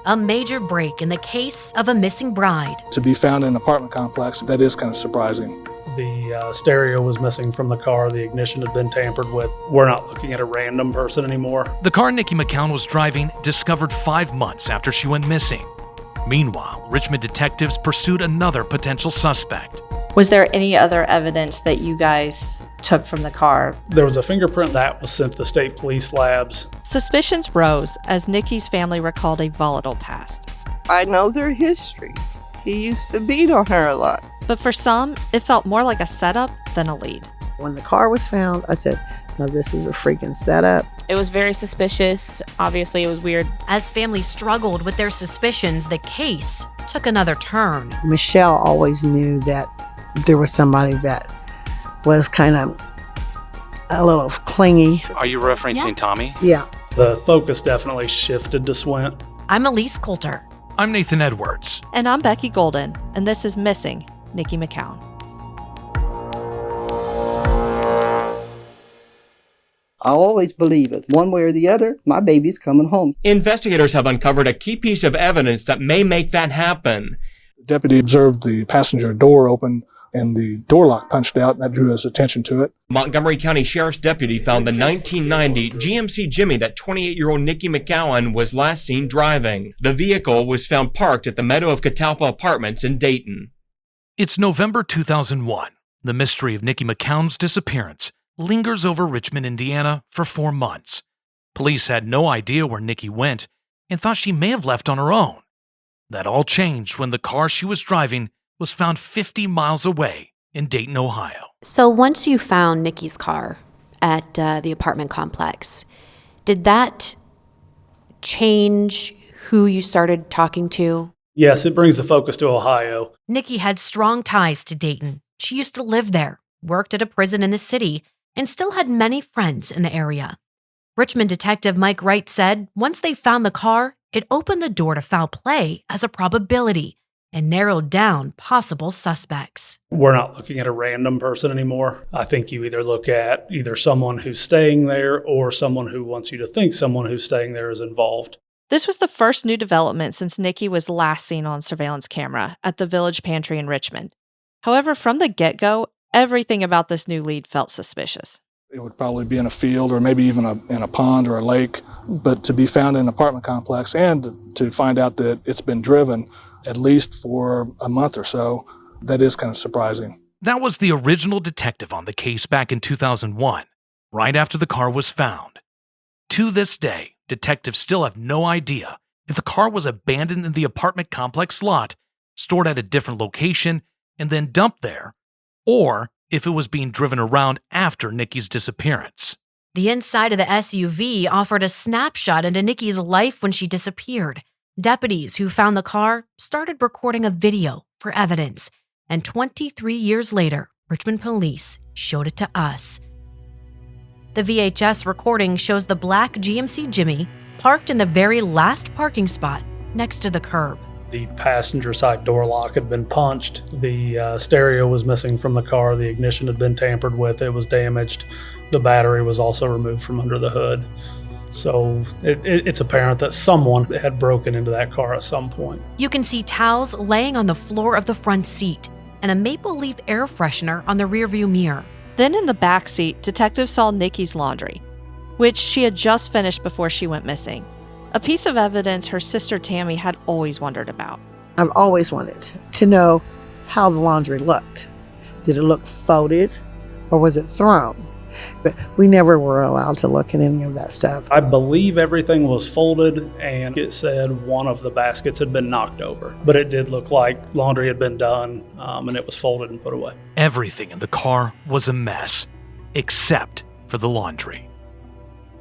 a major break in the case of a missing bride. To be found in an apartment complex, that is kind of surprising. The stereo was missing from the car. The ignition had been tampered with. We're not looking at a random person anymore. The car Niqui McCown was driving discovered 5 months after she went missing. Meanwhile, Richmond detectives pursued another potential suspect. Was there any other evidence that you guys took from the car? There was a fingerprint that was sent to the state police labs. Suspicions rose as Niqi's family recalled a volatile past. I know their history. He used to beat on her a lot. But for some, it felt more like a setup than a lead. When the car was found, I said, no, this is a freaking setup. It was very suspicious. Obviously, it was weird. As families struggled with their suspicions, the case took another turn. Michelle always knew that there was somebody that was kind of a little clingy. Are you referencing Tommy? Yeah. The focus definitely shifted to Swint. I'm Elise Coulter. I'm Nathan Edwards. And I'm Becky Golden, and this is Missing Niqui McCown. I'll always believe it. One way or the other, my baby's coming home. Investigators have uncovered a key piece of evidence that may make that happen. The deputy observed the passenger door open and the door lock punched out, and that drew his attention to it. Montgomery County Sheriff's deputy found the 1990 GMC Jimmy that 28-year-old Niqui McCown was last seen driving. The vehicle was found parked at the Meadow of Catalpa Apartments in Dayton. It's November 2001. The mystery of Niqui McCown's disappearance lingers over Richmond, Indiana for 4 months. Police had no idea where Niqui went and thought she may have left on her own. That all changed when the car she was driving was found 50 miles away in Dayton, Ohio. So once you found Niqi's car at the apartment complex, did that change who you started talking to? Yes, it brings the focus to Ohio. Niqui had strong ties to Dayton. She used to live there, worked at a prison in the city, and still had many friends in the area. Richmond detective Mike Wright said once they found the car, it opened the door to foul play as a probability and narrowed down possible suspects. We're not looking at a random person anymore. I think you either look at either someone who's staying there or someone who wants you to think someone who's staying there is involved. This was the first new development since Niqui was last seen on surveillance camera at the Village Pantry in Richmond. However, from the get-go, everything about this new lead felt suspicious. It would probably be in a field or maybe even in a pond or a lake, but to be found in an apartment complex and to find out that it's been driven at least for a month or so, that is kind of surprising. That was the original detective on the case back in 2001, right after the car was found. To this day, detectives still have no idea if the car was abandoned in the apartment complex lot, stored at a different location, and then dumped there, or if it was being driven around after Niqi's disappearance. The inside of the SUV offered a snapshot into Niqi's life when she disappeared. Deputies who found the car started recording a video for evidence, and 23 years later, Richmond police showed it to us. The VHS recording shows the black GMC Jimmy parked in the very last parking spot next to the curb. The passenger side door lock had been punched. The stereo was missing from the car. The ignition had been tampered with. It was damaged. The battery was also removed from under the hood. So it's apparent that someone had broken into that car at some point. You can see towels laying on the floor of the front seat and a maple leaf air freshener on the rearview mirror. Then in the back seat, detectives saw Niqi's laundry, which she had just finished before she went missing. A piece of evidence her sister Tammy had always wondered about. I've always wanted to know how the laundry looked. Did it look folded or was it thrown? But we never were allowed to look at any of that stuff. I believe everything was folded, and it said one of the baskets had been knocked over. But it did look like laundry had been done, and it was folded and put away. Everything in the car was a mess, except for the laundry.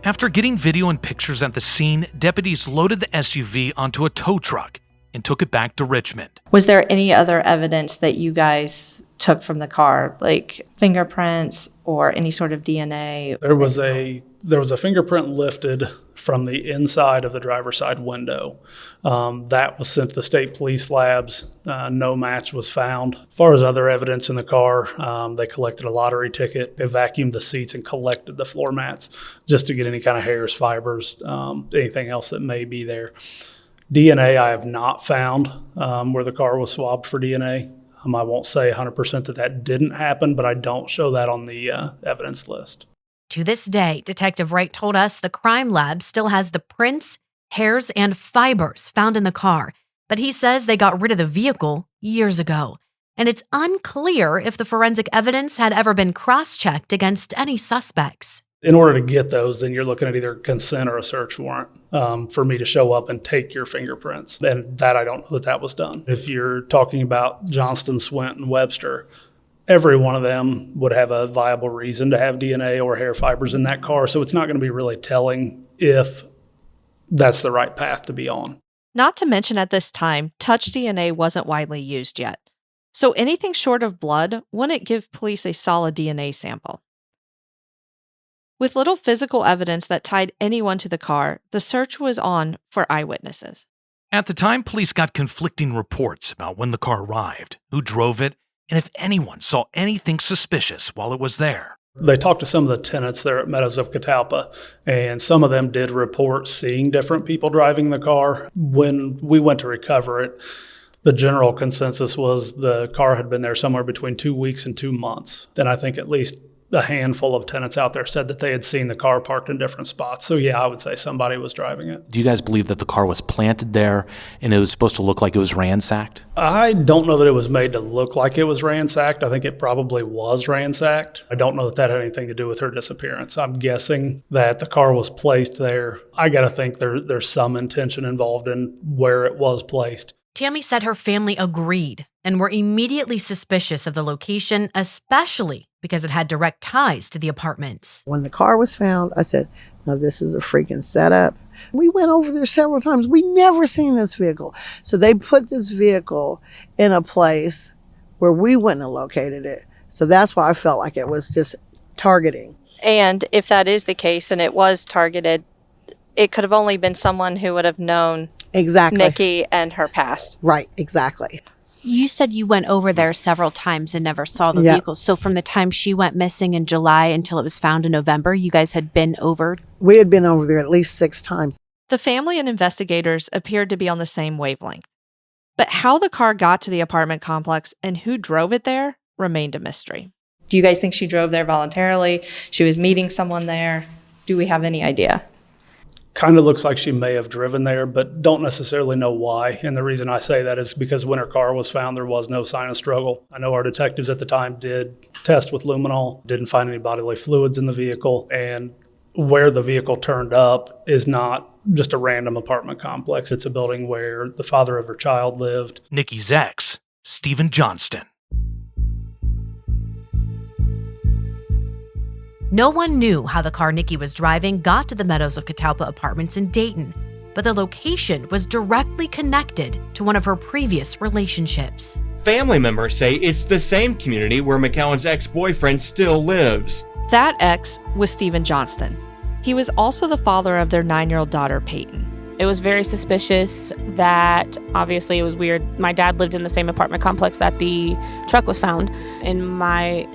After getting video and pictures at the scene, deputies loaded the SUV onto a tow truck and took it back to Richmond. Was there any other evidence that you guys took from the car, like fingerprints or any sort of DNA? There was a fingerprint lifted from the inside of the driver's side window. That was sent to the state police labs. No match was found. As far as other evidence in the car, they collected a lottery ticket. They vacuumed the seats and collected the floor mats just to get any kind of hairs, fibers, anything else that may be there. DNA I have not found where the car was swabbed for DNA. I won't say 100% that didn't happen, but I don't show that on the evidence list. To this day, Detective Wright told us the crime lab still has the prints, hairs, and fibers found in the car, but he says they got rid of the vehicle years ago. And it's unclear if the forensic evidence had ever been cross-checked against any suspects. In order to get those, then you're looking at either consent or a search warrant for me to show up and take your fingerprints. And that I don't know that was done. If you're talking about Johnston, Swint, and Webster, every one of them would have a viable reason to have DNA or hair fibers in that car. So it's not going to be really telling if that's the right path to be on. Not to mention at this time, touch DNA wasn't widely used yet. So anything short of blood wouldn't give police a solid DNA sample. With little physical evidence that tied anyone to the car, the search was on for eyewitnesses. At the time, police got conflicting reports about when the car arrived, who drove it, and if anyone saw anything suspicious while it was there. They talked to some of the tenants there at Meadows of Catalpa, and some of them did report seeing different people driving the car. When we went to recover it, the general consensus was the car had been there somewhere between 2 weeks and 2 months. And I think at least a handful of tenants out there said that they had seen the car parked in different spots. So yeah, I would say somebody was driving it. Do you guys believe that the car was planted there and it was supposed to look like it was ransacked? I don't know that it was made to look like it was ransacked. I think it probably was ransacked. I don't know that had anything to do with her disappearance. I'm guessing that the car was placed there. I got to think there's some intention involved in where it was placed. Tammy said her family agreed and were immediately suspicious of the location, especially because it had direct ties to the apartments. When the car was found, I said, no, this is a freaking setup. We went over there several times. We never seen this vehicle. So they put this vehicle in a place where we wouldn't have located it. So that's why I felt like it was just targeting. And if that is the case and it was targeted, it could have only been someone who would have known exactly Niqui and her past. Right, exactly. You said you went over there several times and never saw the vehicle. So from the time she went missing in July until it was found in November, you guys had been over? We had been over there at least 6 times. The family and investigators appeared to be on the same wavelength. But how the car got to the apartment complex and who drove it there remained a mystery. Do you guys think she drove there voluntarily? She was meeting someone there? Do we have any idea? Kind of looks like she may have driven there, but don't necessarily know why. And the reason I say that is because when her car was found, there was no sign of struggle. I know our detectives at the time did test with luminol, didn't find any bodily fluids in the vehicle, and where the vehicle turned up is not just a random apartment complex. It's a building where the father of her child lived. Niqui's ex, Stephen Johnston. No one knew how the car Niqui was driving got to the Meadows of Catalpa apartments in Dayton, but the location was directly connected to one of her previous relationships. Family members say it's the same community where McCown's ex-boyfriend still lives. That ex was Stephen Johnston. He was also the father of their 9-year-old daughter, Peyton. It was very suspicious that obviously it was weird. My dad lived in the same apartment complex that the truck was found, and my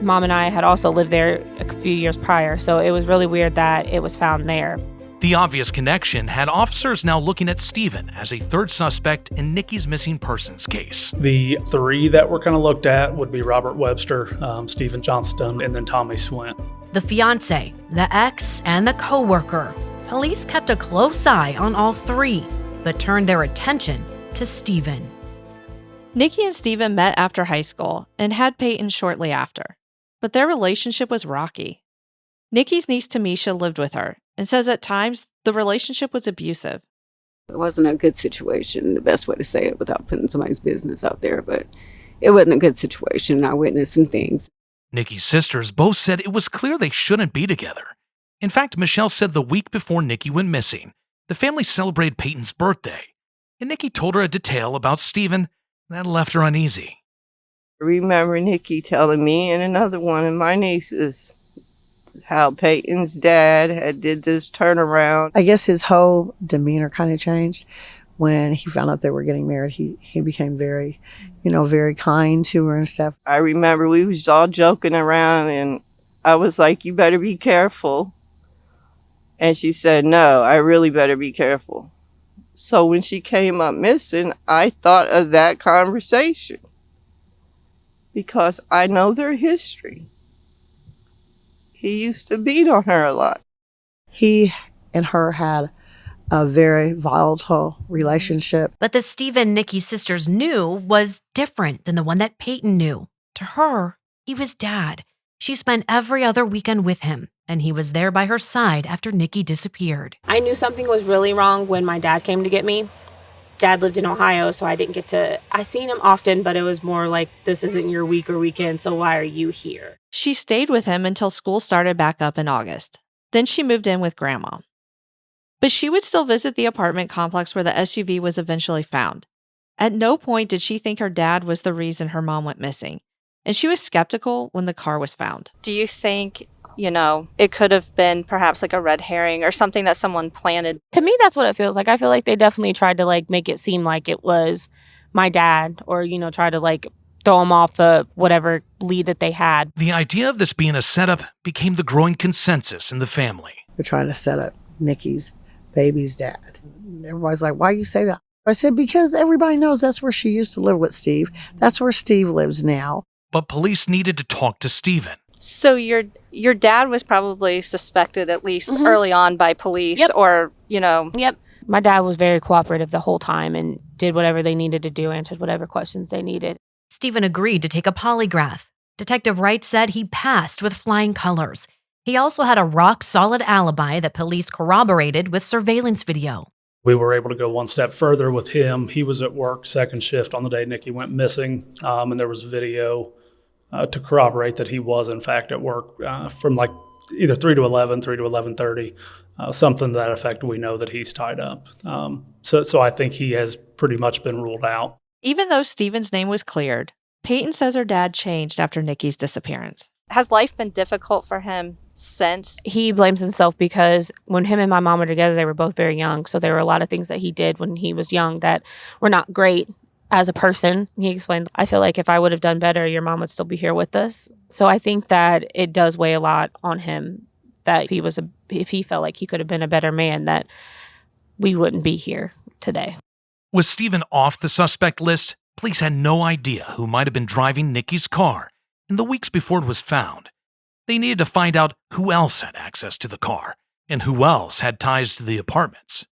mom and I had also lived there a few years prior, so it was really weird that it was found there. The obvious connection had officers now looking at Stephen as a third suspect in Niqui's missing persons case. The 3 that were kind of looked at would be Robert Webster, Stephen Johnston, and then Tommy Swint. The fiance, the ex, and the co-worker. Police kept a close eye on all 3, but turned their attention to Stephen. Niqui and Stephen met after high school and had Peyton shortly after, but their relationship was rocky. Niqui's niece Tamisha lived with her and says at times the relationship was abusive. It wasn't a good situation, the best way to say it without putting somebody's business out there, but it wasn't a good situation. I witnessed some things. Niqui's sisters both said it was clear they shouldn't be together. In fact, Michelle said the week before Niqui went missing, the family celebrated Peyton's birthday, and Niqui told her a detail about Stephen that left her uneasy. I remember Niqui telling me and another one of my nieces how Peyton's dad had did this turnaround. I guess his whole demeanor kind of changed when he found out they were getting married. He became very, very kind to her and stuff. I remember we was all joking around and I was like, you better be careful. And she said, no, I really better be careful. So when she came up missing, I thought of that conversation because I know their history. He used to beat on her a lot. He and her had a very volatile relationship. But the Stephen Niqui sisters knew was different than the one that Peyton knew. To her, he was Dad. She spent every other weekend with him, and he was there by her side after Niqui disappeared. I knew something was really wrong when my dad came to get me. Dad lived in Ohio, so I didn't get to... I seen him often, but it was more like, this isn't your week or weekend, so why are you here? She stayed with him until school started back up in August. Then she moved in with Grandma. But she would still visit the apartment complex where the SUV was eventually found. At no point did she think her dad was the reason her mom went missing, and she was skeptical when the car was found. Do you think, it could have been perhaps like a red herring or something that someone planted? To me, that's what it feels like. I feel like they definitely tried to make it seem like it was my dad, or, try to throw him off the whatever lead that they had. The idea of this being a setup became the growing consensus in the family. We're trying to set up Nikki's baby's dad. Everybody's like, why you say that? I said, because everybody knows that's where she used to live with Steve. That's where Steve lives now. But police needed to talk to Stephen. So your dad was probably suspected, at least early on, by police. Yep. Or, Yep. My dad was very cooperative the whole time and did whatever they needed to do, answered whatever questions they needed. Stephen agreed to take a polygraph. Detective Wright said he passed with flying colors. He also had a rock-solid alibi that police corroborated with surveillance video. We were able to go one step further with him. He was at work second shift on the day Niqui went missing, and there was video to corroborate that he was, in fact, at work from either 3 to 11, 3 to 11:30, something to that effect. We know that he's tied up. So I think he has pretty much been ruled out. Even though Stephen's name was cleared, Peyton says her dad changed after Nikki's disappearance. Has life been difficult for him since? He blames himself because when him and my mom were together, they were both very young. So there were a lot of things that he did when he was young that were not great as a person. He explained, I feel like if I would have done better, your mom would still be here with us. So I think that it does weigh a lot on him that if he felt like he could have been a better man, that we wouldn't be here today. With Stephen off the suspect list, police had no idea who might have been driving Nikki's car in the weeks before it was found. They needed to find out who else had access to the car and who else had ties to the apartments.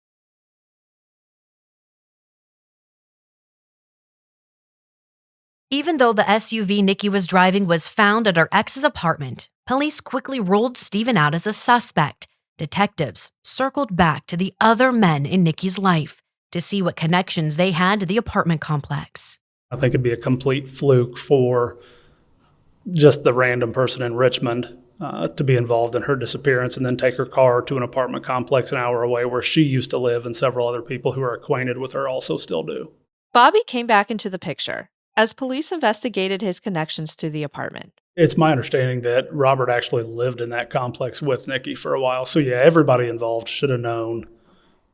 Even though the SUV Niqui was driving was found at her ex's apartment, police quickly ruled Stephen out as a suspect. Detectives circled back to the other men in Nikki's life to see what connections they had to the apartment complex. I think it'd be a complete fluke for just the random person in Richmond to be involved in her disappearance and then take her car to an apartment complex an hour away where she used to live, and several other people who are acquainted with her also still do. Bobby came back into the picture as police investigated his connections to the apartment. It's my understanding that Robert actually lived in that complex with Niqui for a while. So yeah, everybody involved should have known,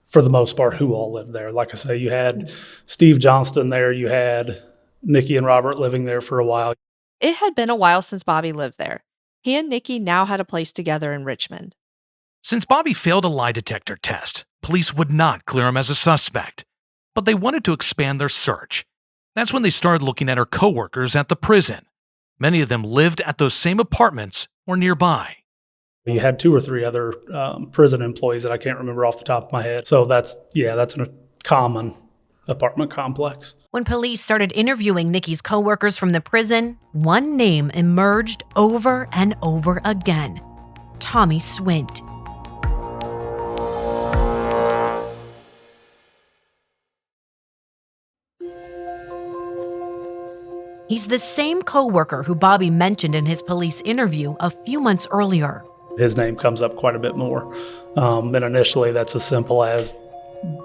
for the most part, who all lived there. Like I say, you had Steve Johnston there, you had Niqui and Robert living there for a while. It had been a while since Bobby lived there. He and Niqui now had a place together in Richmond. Since Bobby failed a lie detector test, police would not clear him as a suspect, but they wanted to expand their search. That's when they started looking at her coworkers at the prison. Many of them lived at those same apartments or nearby. You had 2 or 3 other prison employees that I can't remember off the top of my head. So that's a common apartment complex. When police started interviewing Nikki's coworkers from the prison, one name emerged over and over again: Tommy Swint. He's the same coworker who Bobby mentioned in his police interview a few months earlier. His name comes up quite a bit more. And initially, that's as simple as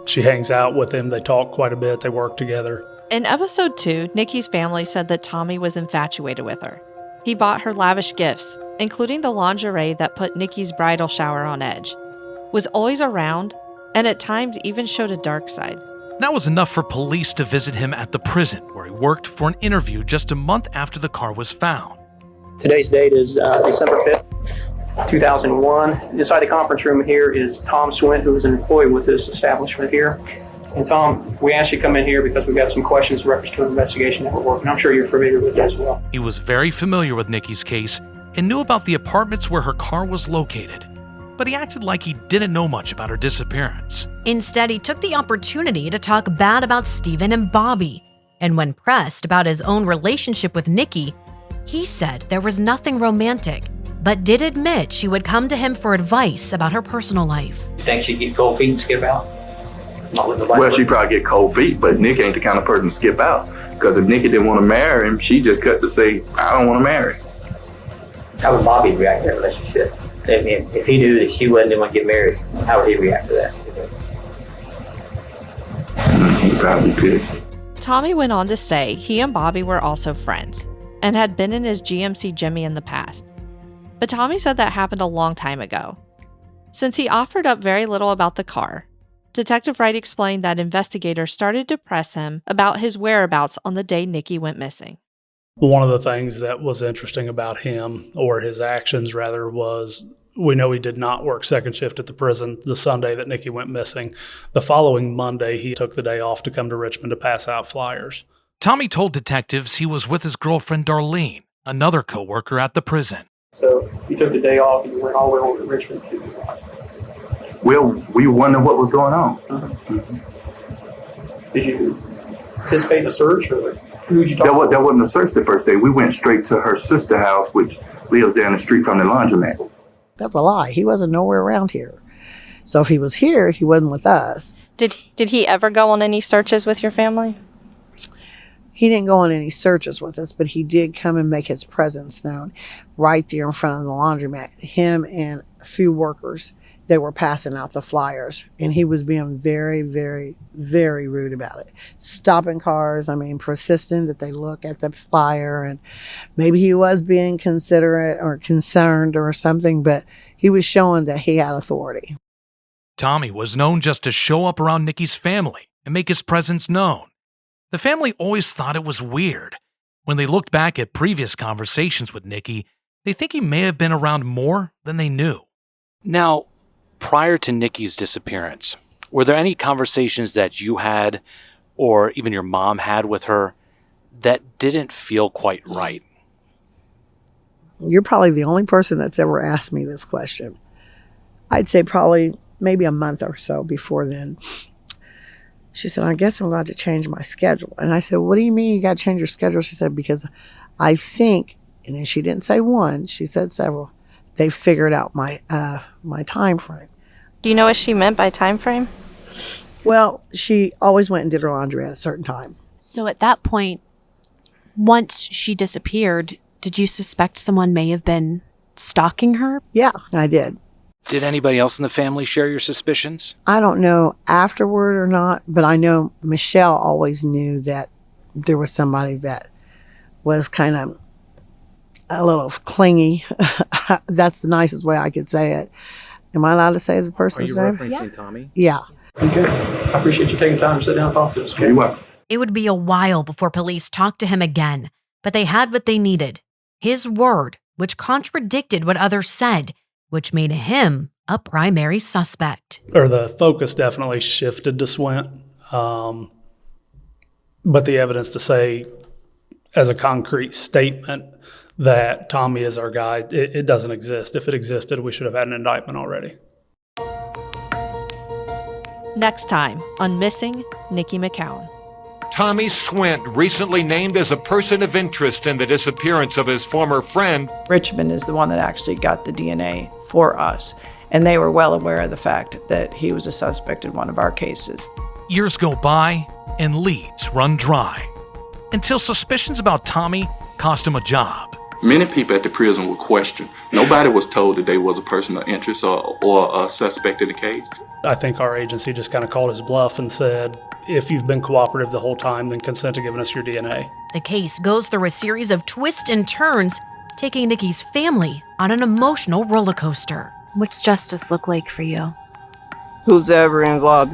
she hangs out with him. They talk quite a bit. They work together. In episode 2, Nikki's family said that Tommy was infatuated with her. He bought her lavish gifts, including the lingerie that put Nikki's bridal shower on edge, was always around, and at times even showed a dark side. That was enough for police to visit him at the prison, where he worked for an interview just a month after the car was found. Today's date is December 5th, 2001. Inside the conference room here is Tom Swint, who is an employee with this establishment here. And Tom, we asked you to come in here because we've got some questions in reference to an investigation that we're working. I'm sure you're familiar with that as well. He was very familiar with Niqui's case and knew about the apartments where her car was located, but he acted like he didn't know much about her disappearance. Instead, he took the opportunity to talk bad about Stephen and Bobby. And when pressed about his own relationship with Niqui, he said there was nothing romantic, but did admit she would come to him for advice about her personal life. You think she'd get cold feet and skip out? Well, she probably get cold feet, but Nick ain't the kind of person to skip out. Because if Niqui didn't want to marry him, she just cut to say, I don't want to marry. How would Bobby react to that relationship? I mean, if he knew that she didn't want to get married, how would he react to that? He'd probably be pissed. Tommy went on to say he and Bobby were also friends and had been in his GMC Jimmy in the past. But Tommy said that happened a long time ago. Since he offered up very little about the car, Detective Wright explained that investigators started to press him about his whereabouts on the day Niqui went missing. One of the things that was interesting about him, or his actions rather, was we know he did not work second shift at the prison the Sunday that Niqui went missing. The following Monday, he took the day off to come to Richmond to pass out flyers. Tommy told detectives he was with his girlfriend Darlene, another co-worker at the prison. So you took the day off and you went all the way over to Richmond to Well, we were wondering what was going on. Did you participate in a search, or who did you talk to? That wasn't a search the first day. We went straight to her sister's house, which lives down the street from the laundromat. That's a lie. He wasn't nowhere around here. So if he was here, he wasn't with us. Did he ever go on any searches with your family? He didn't go on any searches with us, but he did come and make his presence known right there in front of the laundromat. Him and a few workers, they were passing out the flyers, and he was being very, very, very rude about it. Stopping cars, persistent that they look at the flyer, and maybe he was being considerate or concerned or something, but he was showing that he had authority. Tommy was known just to show up around Niqui's family and make his presence known. The family always thought it was weird. When they looked back at previous conversations with Niqui, they think he may have been around more than they knew. Now, prior to Niqui's disappearance, were there any conversations that you had or even your mom had with her that didn't feel quite right? You're probably the only person that's ever asked me this question. I'd say probably maybe a month or so before then. She said, I guess I'm going to change my schedule. And I said, what do you mean you got to change your schedule? She said, because I think, and then she didn't say one, she said several, they figured out my time frame. Do you know what she meant by time frame? Well, she always went and did her laundry at a certain time. So at that point, once she disappeared, did you suspect someone may have been stalking her? Yeah, I did. Did anybody else in the family share your suspicions? I don't know afterward or not, but I know Michelle always knew that there was somebody that was kind of a little clingy. That's the nicest way I could say it. Am I allowed to say the person's name? Are you referencing Tommy? Yeah. Okay. I appreciate you taking time to sit down and talk to us. Okay? You're welcome. It would be a while before police talked to him again, but they had what they needed. His word, which contradicted what others said, which made him a primary suspect. Or the focus definitely shifted to Swint. But the evidence to say, as a concrete statement, that Tommy is our guy, it doesn't exist. If it existed, we should have had an indictment already. Next time on Missing Niqui McCown. Tommy Swint, recently named as a person of interest in the disappearance of his former friend. Richmond is the one that actually got the DNA for us, and they were well aware of the fact that he was a suspect in one of our cases. Years go by and leads run dry until suspicions about Tommy cost him a job. Many people at the prison were questioned. Nobody was told that they was a person of interest or a suspect in the case. I think our agency just kind of called his bluff and said, if you've been cooperative the whole time, then consent to giving us your DNA. The case goes through a series of twists and turns, taking Niqui's family on an emotional roller coaster. What's justice look like for you? Who's ever involved,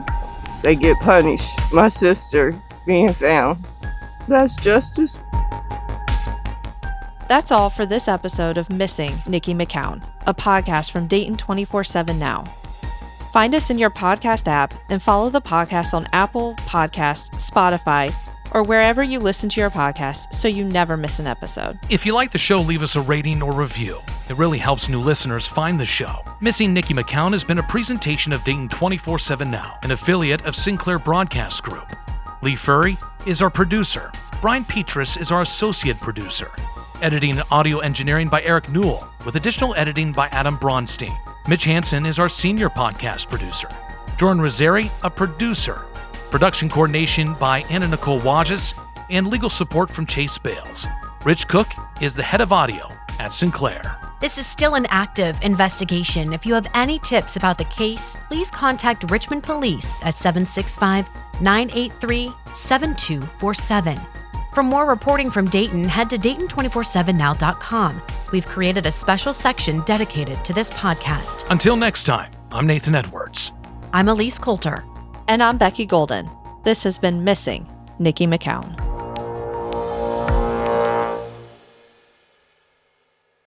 they get punished. My sister being found. That's justice. That's all for this episode of Missing Niqui McCown, a podcast from Dayton 24/7 Now. Find us in your podcast app and follow the podcast on Apple Podcasts, Spotify, or wherever you listen to your podcasts so you never miss an episode. If you like the show, leave us a rating or review. It really helps new listeners find the show. Missing Niqui McCown has been a presentation of Dayton 24/7 Now, an affiliate of Sinclair Broadcast Group. Lee Furry is our producer. Brian Petrus is our associate producer. Editing and audio engineering by Eric Newell, with additional editing by Adam Braunstein. Mitch Hansen is our senior podcast producer. Jordan Rosari, a producer. Production coordination by Anna Nicole Wages, and legal support from Chase Bales. Rich Cook is the head of audio at Sinclair. This is still an active investigation. If you have any tips about the case, please contact Richmond Police at 765-983-7247. For more reporting from Dayton, head to Dayton247now.com. We've created a special section dedicated to this podcast. Until next time, I'm Nathan Edwards. I'm Elise Coulter. And I'm Becky Golden. This has been Missing Niqui McCown.